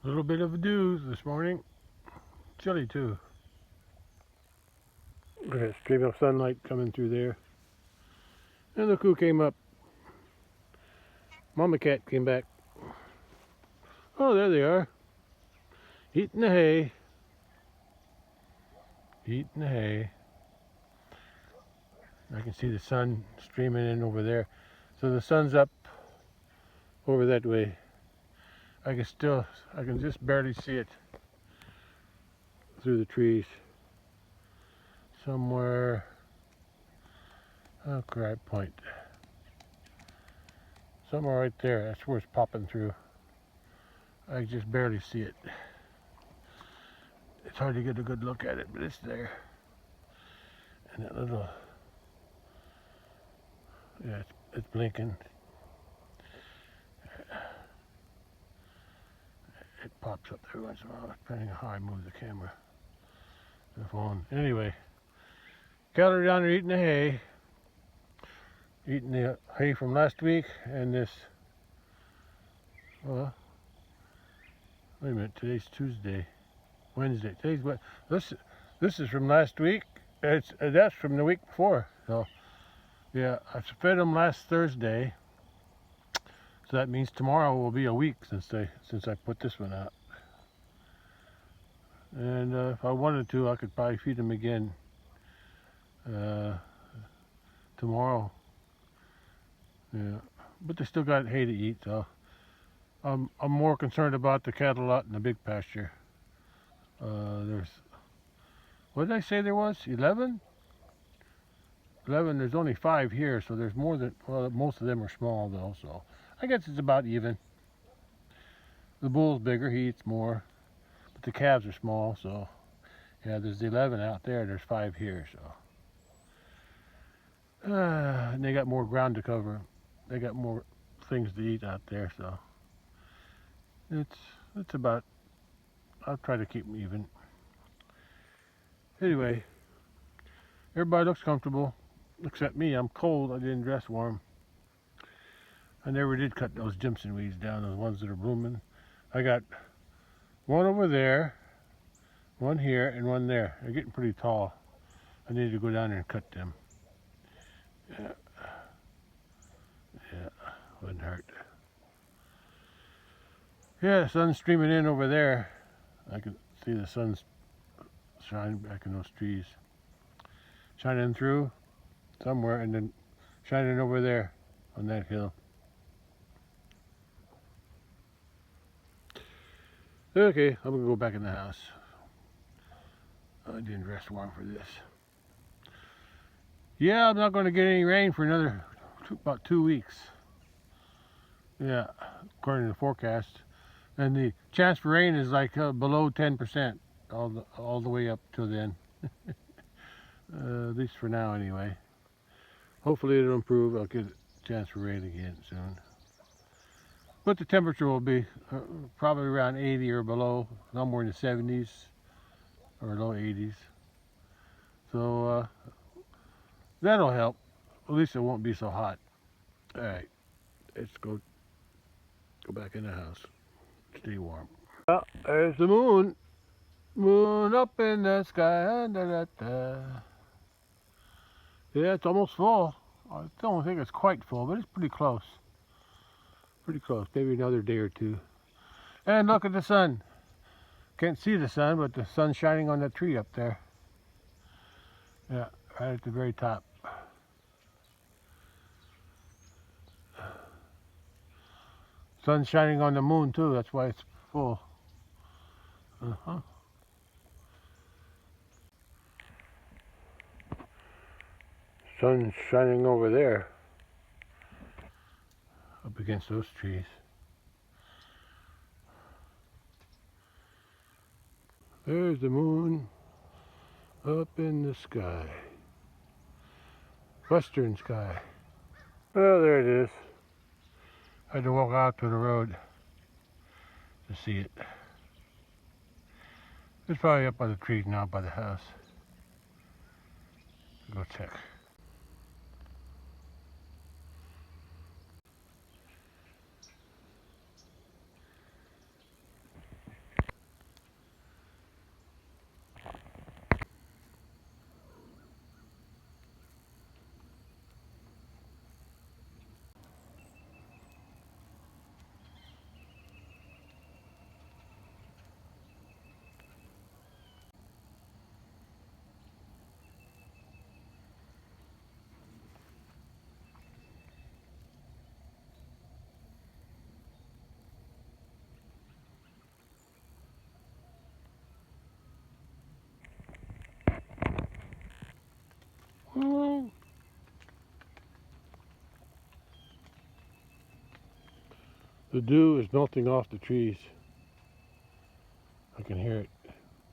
A little bit of a dew this morning. Chilly too. Look at that stream of sunlight coming through there. And look who came up. Mama cat came back. Oh, there they are. Eating the hay. Eating the hay. I can see the sun streaming in over there. So the sun's up over that way. I can just barely see it through the trees. Somewhere, oh crap, point. Somewhere right there, that's where it's popping through. I just barely see it. It's hard to get a good look at it, but it's there. And that little, yeah, it's blinking. It pops up every once in a while, depending on how I move the camera, the phone. Anyway, cattle are down there eating the hay. Eating the hay from last week and this, well, wait a minute, today's Tuesday, Wednesday. Today's what? This is from last week. That's from the week before. So yeah, I fed them last Thursday. So that means tomorrow will be a week since I put this one out. And if I wanted to, I could probably feed them again tomorrow. Yeah, but they still got hay to eat. So I'm more concerned about the cattle lot in the big pasture. There's, what did I say there was? 11? 11, there's only 5 here, so there's more than, well, most of them are small though, so I guess it's about even. The bull's bigger, he eats more, but the calves are small, so yeah, there's 11 out there, there's 5 here, so. And they got more ground to cover. They got more things to eat out there, so it's about, I'll try to keep them even. Anyway, everybody looks comfortable, except me. I'm cold, I didn't dress warm. I never did cut those Jimson weeds down, those ones that are blooming. I got one over there, one here, and one there. They're getting pretty tall. I need to go down there and cut them. Yeah, wouldn't hurt. Yeah, the sun's streaming in over there. I can see the sun's shining back in those trees. Shining through somewhere and then shining over there on that hill. Okay, I'm gonna go back in the house. I didn't dress warm for this. Yeah, I'm not going to get any rain for another about 2 weeks. Yeah, according to the forecast. And the chance for rain is like below 10% all the way up till then. At least for now anyway. Hopefully it'll improve. I'll get a chance for rain again soon. But the temperature will be probably around 80 or below, somewhere in the 70s or low 80s. So that'll help. At least it won't be so hot. All right, let's go back in the house. Stay warm. Well, there's the moon. Moon up in the sky. Da, da, da. Yeah, it's almost full. I don't think it's quite full, but it's pretty close. Pretty close. Maybe another day or two. And look at the sun. Can't see the sun, but the sun's shining on that tree up there. Yeah, right at the very top. Sun's shining on the moon too, that's why it's full. Sun's shining over there, up against those trees. There's the moon up in the sky. Western sky. Oh, there it is. I had to walk out to the road to see it. It's probably up by the trees now, by the house. Go check. The dew is melting off the trees. I can hear it.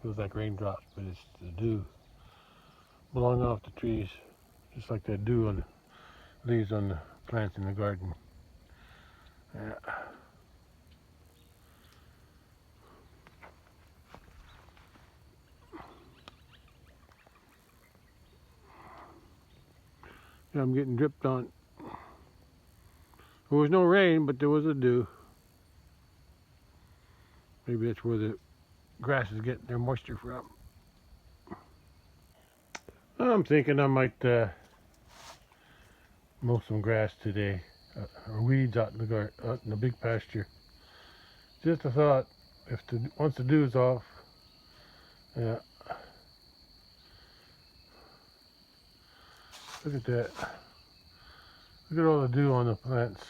Feels like raindrops, but it's the dew blowing off the trees, just like that dew on the leaves on the plants in the garden. Yeah. Yeah, I'm getting dripped on. There was no rain, but there was a dew. Maybe that's where the grass is getting their moisture from. I'm thinking I might mow some grass today, or weeds out in the garden, out in the big pasture. Just a thought. Once the dew's off, yeah. Look at that. Look at all the dew on the plants.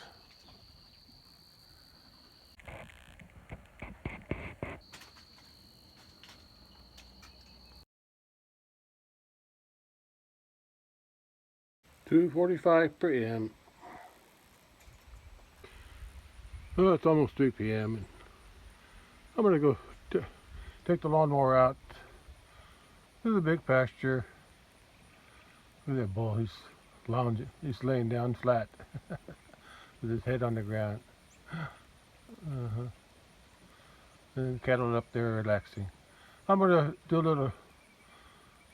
"2:45 p.m. Oh, it's almost 3 p.m. and I'm gonna go take the lawnmower out to the big pasture. Look at that bull. He's lounging. He's laying down flat with his head on the ground. And the cattle up there relaxing. I'm gonna do a little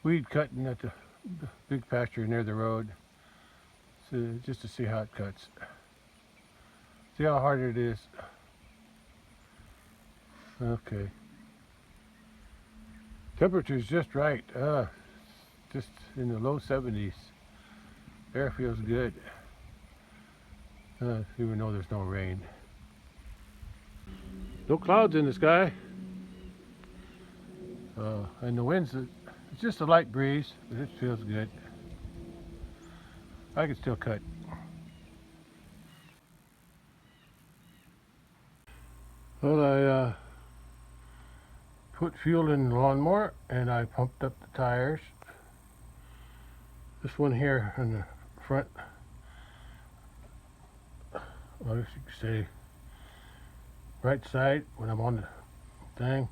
weed cutting at the big pasture near the road, so just to see how it cuts. See how hard it is. Okay. Temperature's just right. Just in the low 70s. Air feels good. Even though there's no rain. No clouds in the sky. And the wind's, it's just a light breeze, but it feels good. I can still cut. Well, I put fuel in the lawnmower and I pumped up the tires. This one here on the front, well, I guess you could say right side when I'm on the thing.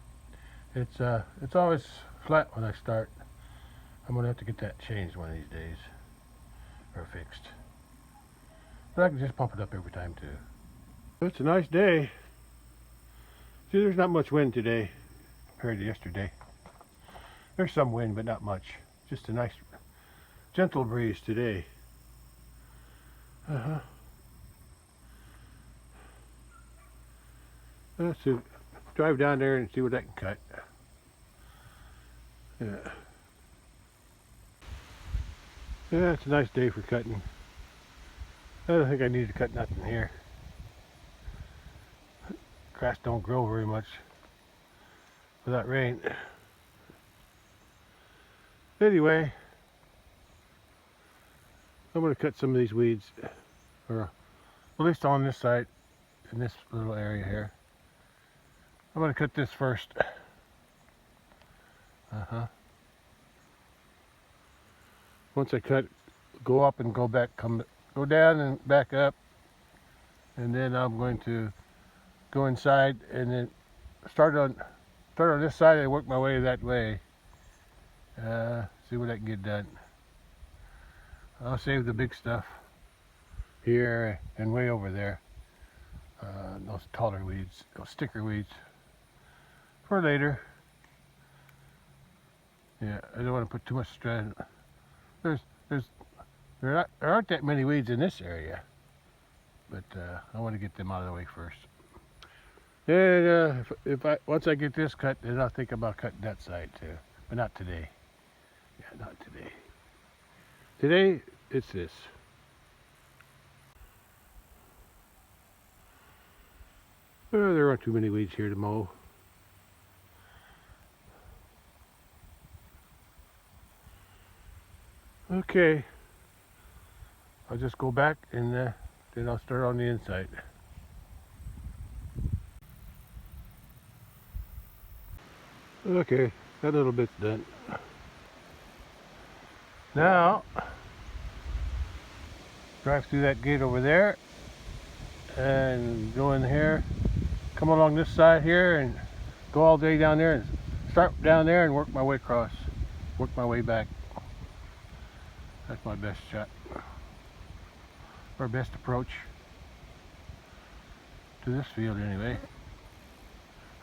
It's always flat when I start. I'm gonna have to get that changed one of these days, or fixed. But I can just pump it up every time too. It's a nice day. See, there's not much wind today compared to yesterday. There's some wind, but not much. Just a nice, gentle breeze today. Let's see, drive down there and see what I can cut. Yeah. Yeah, it's a nice day for cutting. I don't think I need to cut nothing here. Grass don't grow very much without rain. Anyway, I'm going to cut some of these weeds, or at least on this side, in this little area here. I'm going to cut this first. Once I cut, go up and go back, go down and back up, and then I'm going to go inside and then start on this side and work my way that way. See what I can get done. I'll save the big stuff here and way over there. Those taller weeds, those sticker weeds, for later. Yeah, I don't want to put too much stress. There aren't that many weeds in this area, but I want to get them out of the way first. And once I get this cut, then I'll think about cutting that side too, but not today. Yeah, not today. Today it's this. There aren't too many weeds here to mow. Okay, I'll just go back and then I'll start on the inside. Okay, that little bit's done. Now, drive through that gate over there, and go in here, come along this side here and go all day down there and start down there and work my way across, work my way back. That's my best shot, or best approach to this field anyway,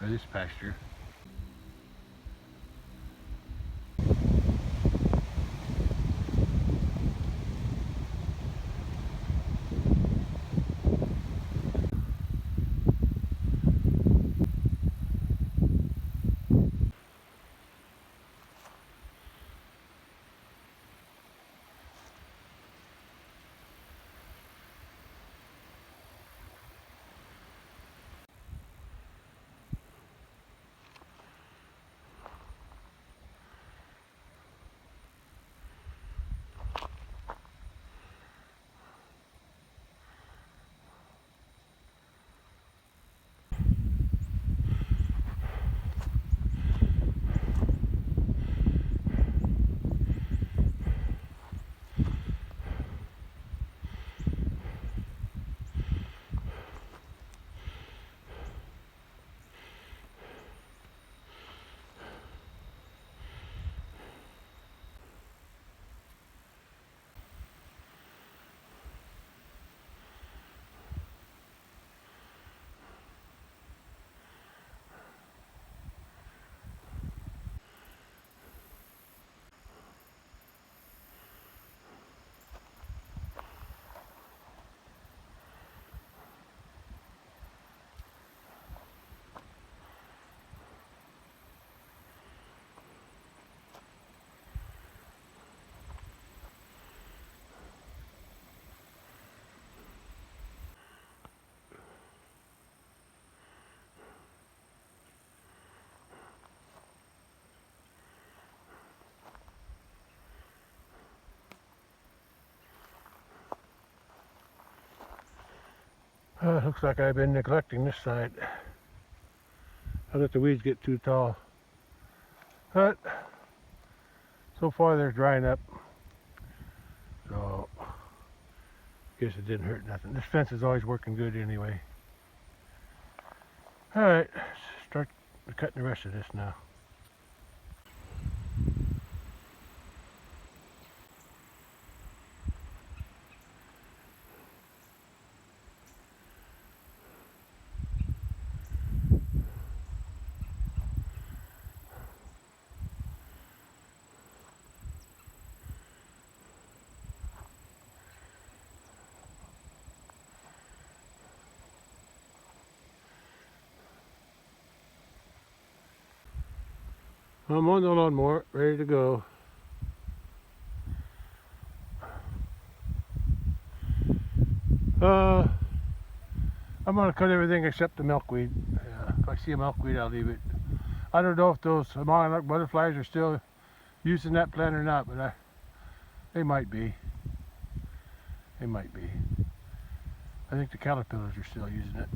or this pasture. Looks like I've been neglecting this side. I let the weeds get too tall. But so far they're drying up. So guess it didn't hurt nothing. This fence is always working good anyway. Alright, start cutting the rest of this now. I'm on the lawnmower, ready to go. I'm gonna cut everything except the milkweed. If I see a milkweed, I'll leave it. I don't know if those monarch butterflies are still using that plant or not, but they might be. They might be. I think the caterpillars are still using it.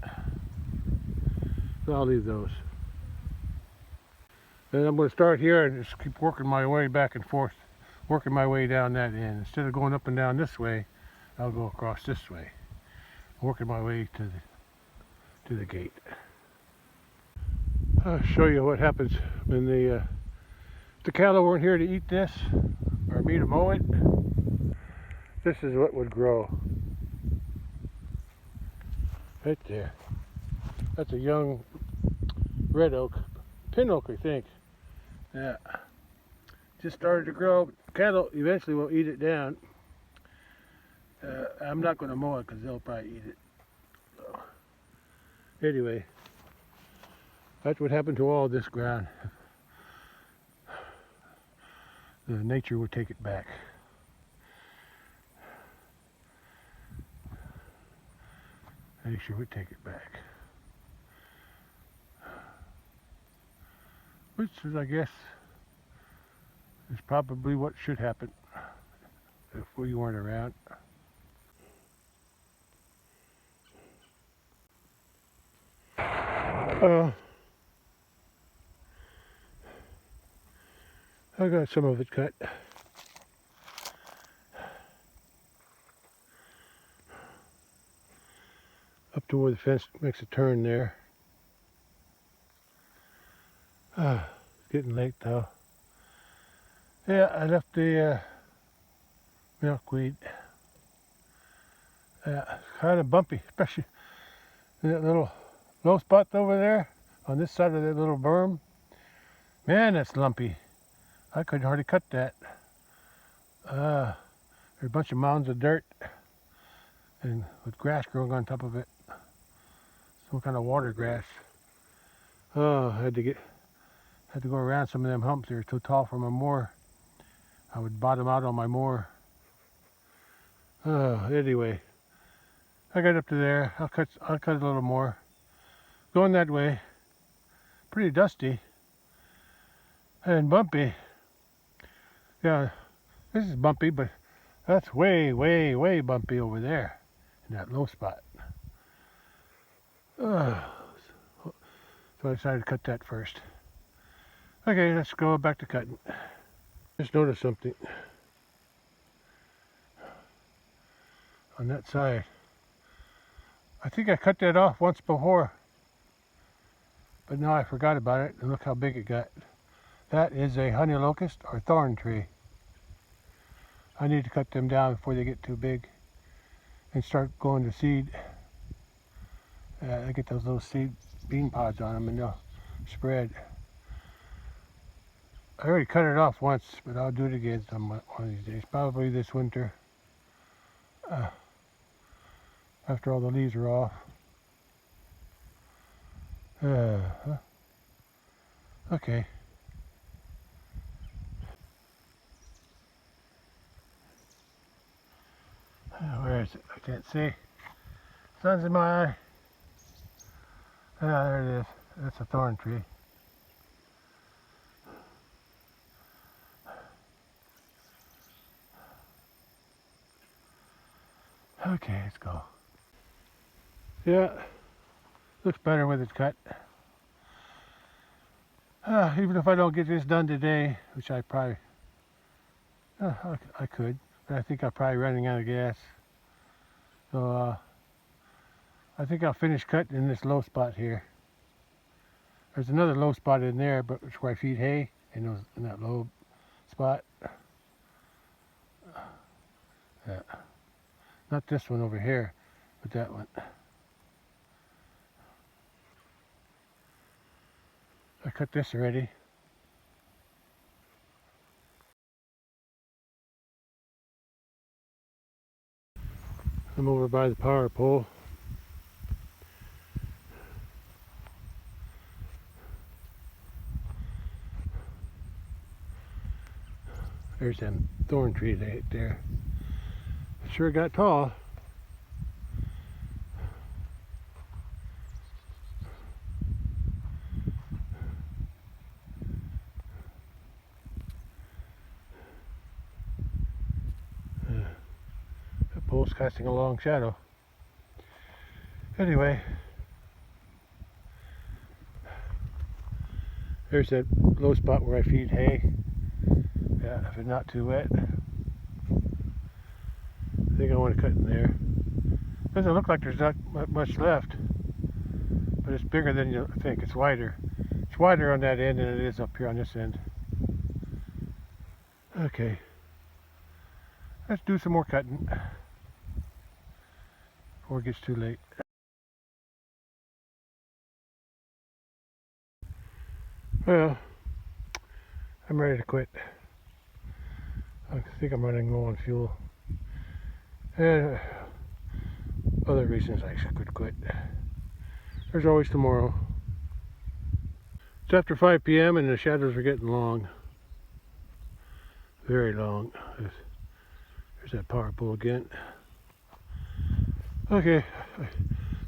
So I'll leave those. Then I'm going to start here and just keep working my way back and forth, working my way down that end. Instead of going up and down this way, I'll go across this way, working my way to the gate. I'll show you what happens when the cattle weren't here to eat this, or me to mow it. This is what would grow. Right there. That's a young red oak, pin oak, I think. Yeah, just started to grow. Cattle eventually will eat it down. I'm not going to mow it because they'll probably eat it. So, anyway, that's what happened to all this ground. Nature would take it back. Nature would take it back. Which is, I guess, is probably what should happen if we weren't around. I got some of it cut. Up up to where the fence makes a turn there. It's getting late though. Yeah, I left the milkweed. Kind of bumpy, especially in that little low spot over there on this side of that little berm. Man, that's lumpy. I couldn't hardly cut that. There's a bunch of mounds of dirt and with grass growing on top of it. Some kind of water grass. Oh, I had to go around some of them humps. They were too tall for my mower. I would bottom out on my mower. Anyway, I got up to there. I'll cut a little more. Going that way. Pretty dusty and bumpy. Yeah, this is bumpy, but that's way, way, way bumpy over there in that low spot. So I decided to cut that first. Okay, let's go back to cutting. Just noticed something on that side. I think I cut that off once before, but now I forgot about it, and look how big it got. That is a honey locust or thorn tree. I need to cut them down before they get too big and start going to seed. I get those little seed bean pods on them and they'll spread. I already cut it off once, but I'll do it again one of these days. Probably this winter. After all the leaves are off. Okay. Where is it? I can't see. Sun's in my eye. There it is. That's a thorn tree. Okay, let's go. Yeah, looks better with it cut. Even if I don't get this done today, which I probably, I could, but I think I'm probably running out of gas. So I think I'll finish cutting in this low spot here. There's another low spot in there, but it's where I feed hay in that low spot. Yeah. Not this one over here, but that one. I cut this already. I'm over by the power pole. There's them thorn trees right there. It sure got tall. The pole's casting a long shadow. Anyway, there's that low spot where I feed hay. Yeah, if it's not too wet. I think I want to cut in there. Doesn't look like there's not much left, but it's bigger than you think. It's wider. It's wider on that end than it is up here on this end. Okay, let's do some more cutting before it gets too late. Well, I'm ready to quit. I think I'm running low on fuel. And other reasons I could quit. There's always tomorrow. It's after 5 p.m. and the shadows are getting long. Very long. There's that power pole again. Okay,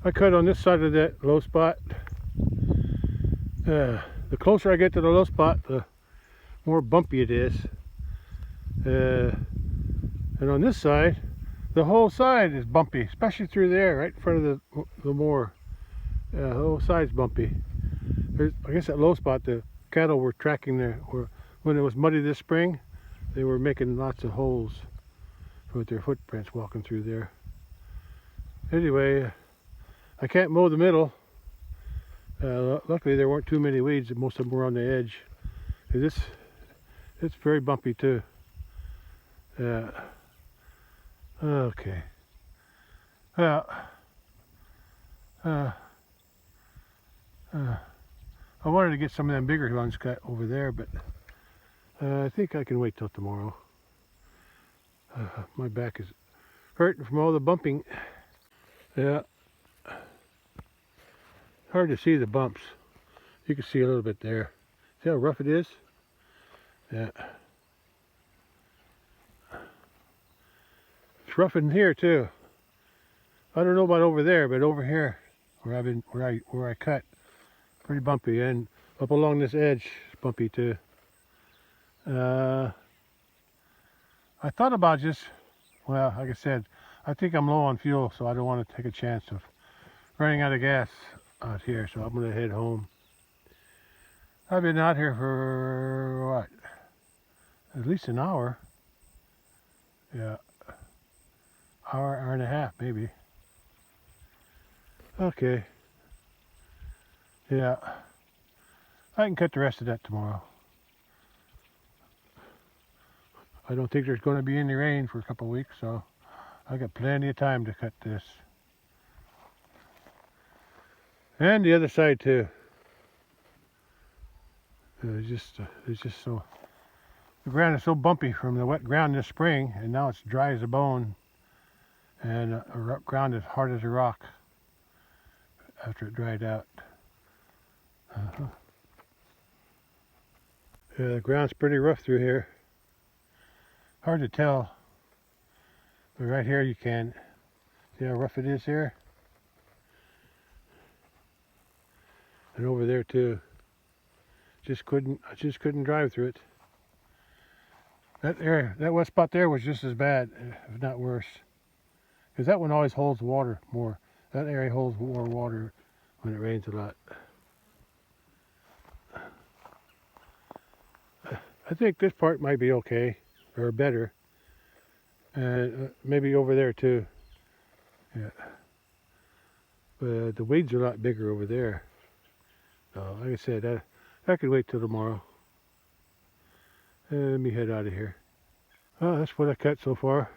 I cut on this side of that low spot. The closer I get to the low spot, the more bumpy it is. And on this side, the whole side is bumpy, especially through there, right in front of the mower. The whole side's bumpy. I guess that low spot, the cattle were tracking there. When it was muddy this spring, they were making lots of holes with their footprints walking through there. Anyway, I can't mow the middle. Luckily there weren't too many weeds. Most of them were on the edge. It's very bumpy too. Yeah. Okay. Well, I wanted to get some of them bigger ones cut over there, but I think I can wait till tomorrow. My back is hurting from all the bumping. Yeah. Hard to see the bumps. You can see a little bit there. See how rough it is? Yeah. It's rough in here too. I don't know about over there, but over here where I cut, pretty bumpy, and up along this edge, it's bumpy too. I thought about just, well, like I said, I think I'm low on fuel, so I don't want to take a chance of running out of gas out here, so I'm going to head home. I've been out here for, what, at least an hour. Yeah, hour and a half, maybe. Okay. Yeah, I can cut the rest of that tomorrow. I don't think there's going to be any rain for a couple of weeks, so I got plenty of time to cut this. And the other side too. It's just so, the ground is so bumpy from the wet ground this spring, and now it's dry as a bone, and the ground is hard as a rock after it dried out. Yeah, the ground's pretty rough through here. Hard to tell, but right here you can see how rough it is here, and over there too. I just couldn't drive through it. That area, that wet spot there was just as bad, if not worse, because that one always holds water more. That area holds more water when it rains a lot. I think this part might be okay, or better, and maybe over there too. Yeah, but the weeds are a lot bigger over there. So, like I said, I could wait till tomorrow. Let me head out of here. Well, that's what I cut so far.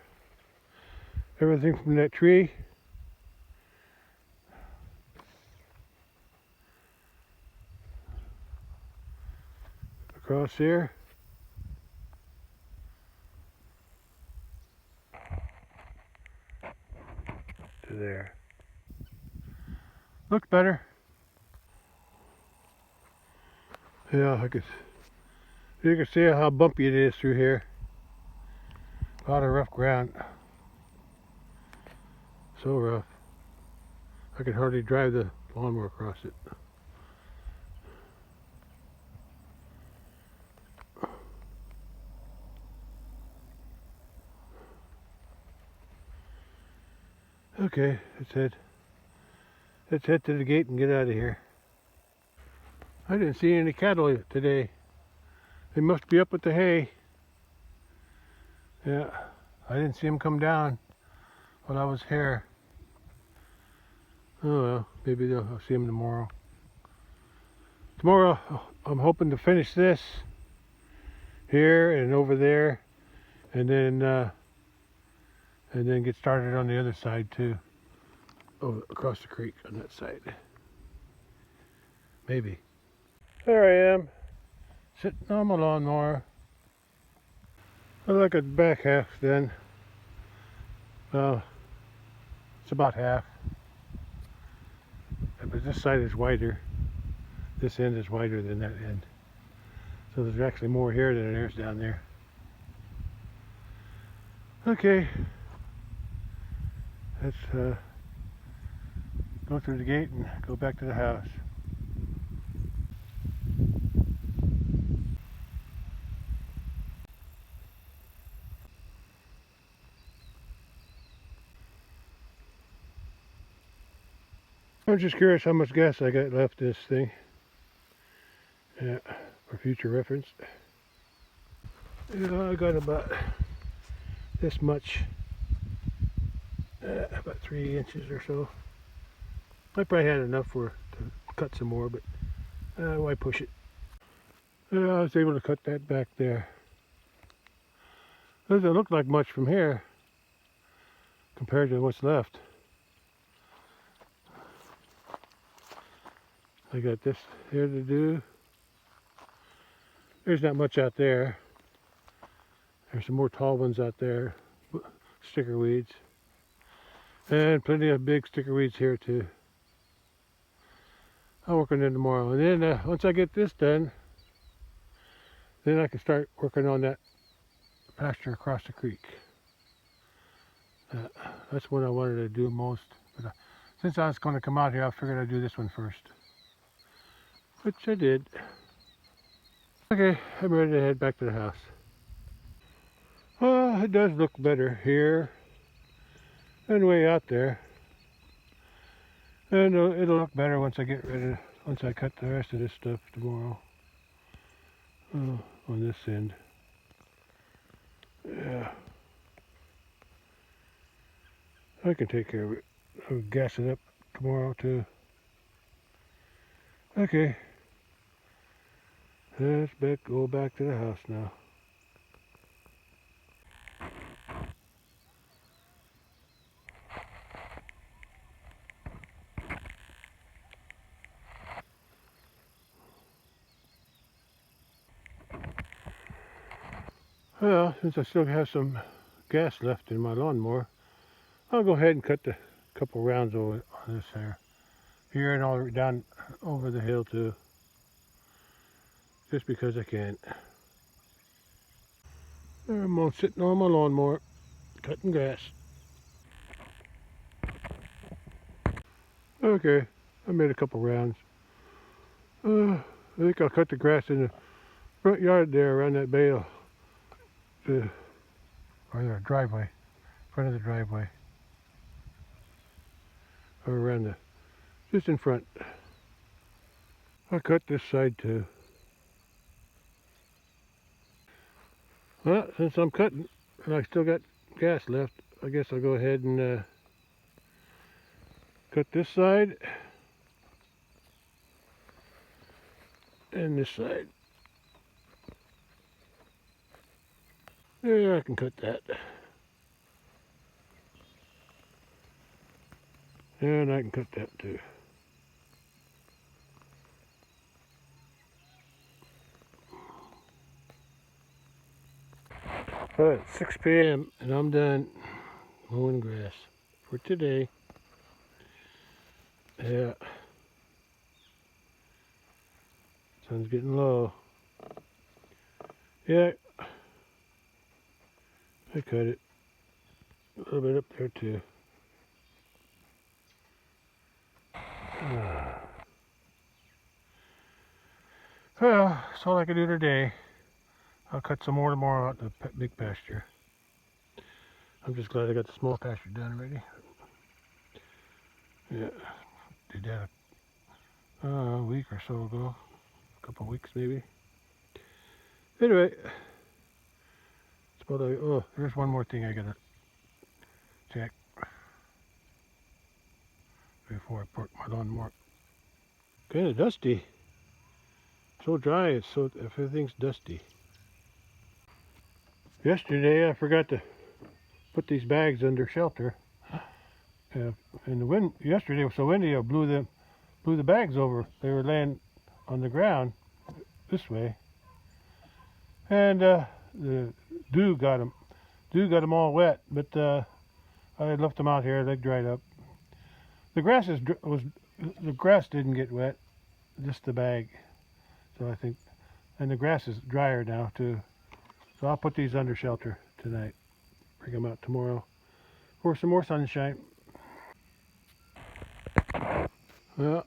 Everything from that tree across here to there. Looks better. Yeah, you can see how bumpy it is through here. A lot of rough ground. So rough. I could hardly drive the lawnmower across it. Okay, let's head to the gate and get out of here. I didn't see any cattle today. They must be up with the hay. Yeah, I didn't see them come down while I was here. Oh well, maybe I'll see them tomorrow. Tomorrow I'm hoping to finish this here and over there, and then get started on the other side too. Oh, across the creek on that side. Maybe. There I am, sitting on my lawnmower. I look at the back half then. Well, it's about half. But this side is wider. This end is wider than that end. So there's actually more here than there is down there. Okay. Let's go through the gate and go back to the house. I'm just curious how much gas I got left in this thing. Yeah, for future reference. Yeah, I got about this much, about 3 inches or so. I probably had enough to cut some more, but why push it? I was able to cut that back there. Doesn't look like much from here compared to what's left. I got this here to do. There's not much out there. There's some more tall ones out there, sticker weeds. And plenty of big sticker weeds here too. I'll work on them tomorrow. And then once I get this done, then I can start working on that pasture across the creek. That's what I wanted to do most. But since I was going to come out here, I figured I'd do this one first. Which I did. Okay, I'm ready to head back to the house. Well, it does look better here and way out there. And it'll look better once I cut the rest of this stuff tomorrow. On this end. Yeah. I can take care of it. I'll gas it up tomorrow too. Okay. Let's go back to the house now. Well, since I still have some gas left in my lawnmower, I'll go ahead and cut a couple rounds over on this here and all down over the hill too, just because I can. I'm sitting on my lawnmower, cutting grass. Okay, I made a couple rounds. I think I'll cut the grass in the front yard there around that bale, or the driveway, front of the driveway, or around just in front. I'll cut this side too. Well, since I'm cutting and I still got gas left, I guess I'll go ahead and cut this side and this side. Yeah, I can cut that. And I can cut that too. Well, it's 6 p.m. and I'm done mowing grass for today. Yeah. Sun's getting low. Yeah. I cut it. A little bit up there too. Well, that's all I can do today. I'll cut some more tomorrow out in the big pasture. I'm just glad I got the small pasture done already. Yeah, did that a week or so ago. A couple weeks maybe. Anyway, oh, there's one more thing I gotta check before I park my lawnmower. Kind of dusty. So dry, everything's dusty. Yesterday I forgot to put these bags under shelter. And the wind yesterday was so windy, I blew the bags over. They were laying on the ground this way, and the dew got them all wet. But I left them out here; they dried up. The grass didn't get wet, just the bag. So I think, and the grass is drier now too. So I'll put these under shelter tonight. Bring them out tomorrow for some more sunshine. Well,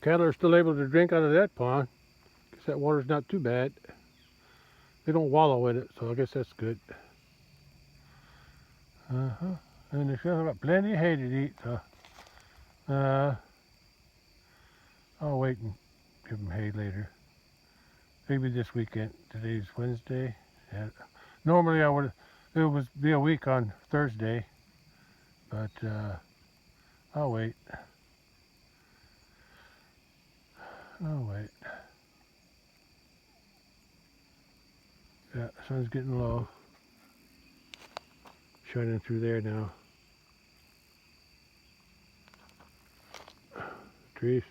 cattle are still able to drink out of that pond. Guess that water's not too bad. They don't wallow in it, so I guess that's good. And they still got plenty of hay to eat, so I'll wait and give them hay later. Maybe this weekend. Today's Wednesday. Yeah. Normally it would be a week on Thursday, but I'll wait. Oh wait. Yeah, sun's getting low. Shining through there now. Trees.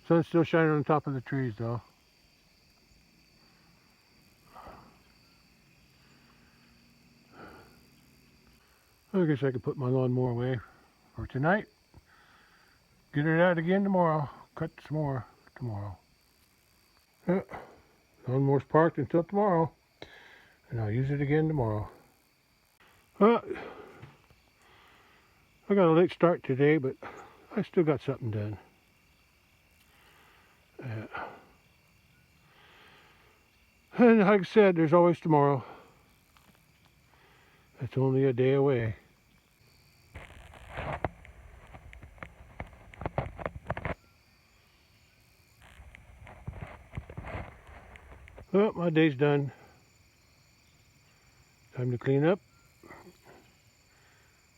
Sun's still shining on top of the trees though. I guess I could put my lawnmower away for tonight. Get it out again tomorrow. Cut some more tomorrow. Yeah, lawnmower's parked until tomorrow. And I'll use it again tomorrow. I got a late start today, but I still got something done. Yeah. And like I said, there's always tomorrow. It's only a day away. Well, my day's done. Time to clean up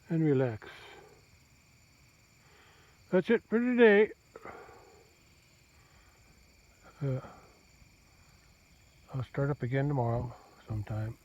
and relax. That's it for today. I'll start up again tomorrow sometime.